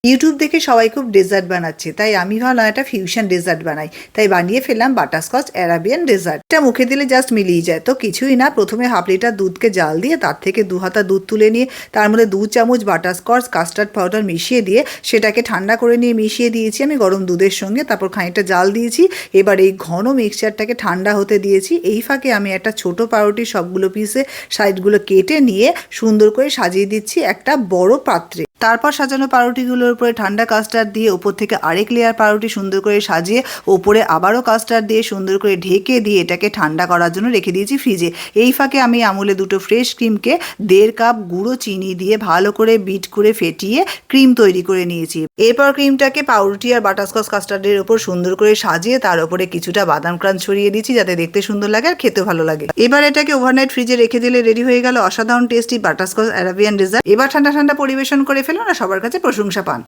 YouTube দেখে সবাই খুব ডেজার্ট বানাচ্ছে, তাই আমি ভাবলাম একটা ফিউশন ডেজার্ট বানাই। তাই বানিয়ে ফেললাম বাটারস্কচ অ্যারাবিয়ান ডেজার্ট। এটা মুখে দিলে জাস্ট মিলিয়ে যায়। তো কিছুই না, প্রথমে হাফ লিটার দুধকে জাল দিয়ে তার থেকে 2 হাতা দুধ তুলে নিয়ে তার মধ্যে 2 চামচ বাটারস্কচ কাস্টার্ড পাউডার মিশিয়ে দিয়ে সেটাকে ঠান্ডা করে নিয়ে মিশিয়ে দিয়েছি আমি গরম দুধের সঙ্গে। তারপর খানিকটা জাল দিয়েছি। এবার এই ঘন মিক্সচারটাকে ঠান্ডা হতে দিয়েছি। এই ফাঁকে আমি একটা ছোট পাউরুটি সবগুলো পিসে সাইডগুলো কেটে নিয়ে সুন্দর করে সাজিয়ে দিচ্ছি একটা বড় পাত্রে। তারপর সাজানো পাউরুটিগুলোর উপরে ঠান্ডা কাস্টার্ড দিয়ে ওপর থেকে আরেক লেয়ার পাউরুটি সুন্দর করে সাজিয়ে ওপরে আবারও কাস্টার্ড দিয়ে সুন্দর করে ঢেকে দিয়ে এটাকে ঠান্ডা করার জন্য রেখে দিয়েছি ফ্রিজে। এই ফাঁকে আমি আমুলে 2টো ফ্রেশ ক্রিমকে 1.5 কাপ গুঁড়ো চিনি দিয়ে ভালো করে বিট করে ফেটিয়ে ক্রিম তৈরি করে নিয়েছি। এরপর ক্রিমটাকে পাউরুটি আর বাটারস্কচ কাস্টার্ডের ওপর সুন্দর করে সাজিয়ে তার উপরে কিছুটা বাদাম ক্রাঞ্চ ছড়িয়ে দিয়েছি যাতে দেখতে সুন্দর লাগে আর খেতে ভালো লাগে। এবার এটাকে ওভারনাইট ফ্রিজে রেখে দিলে রেডি হয়ে গেল অসাধারণ টেস্টি বাটারস্কচ অ্যারাবিয়ান ডেজার্ট। এবার ঠান্ডা ঠান্ডা পরিবেশন করে ফেলুন আর সবার কাছে প্রশংসা পান।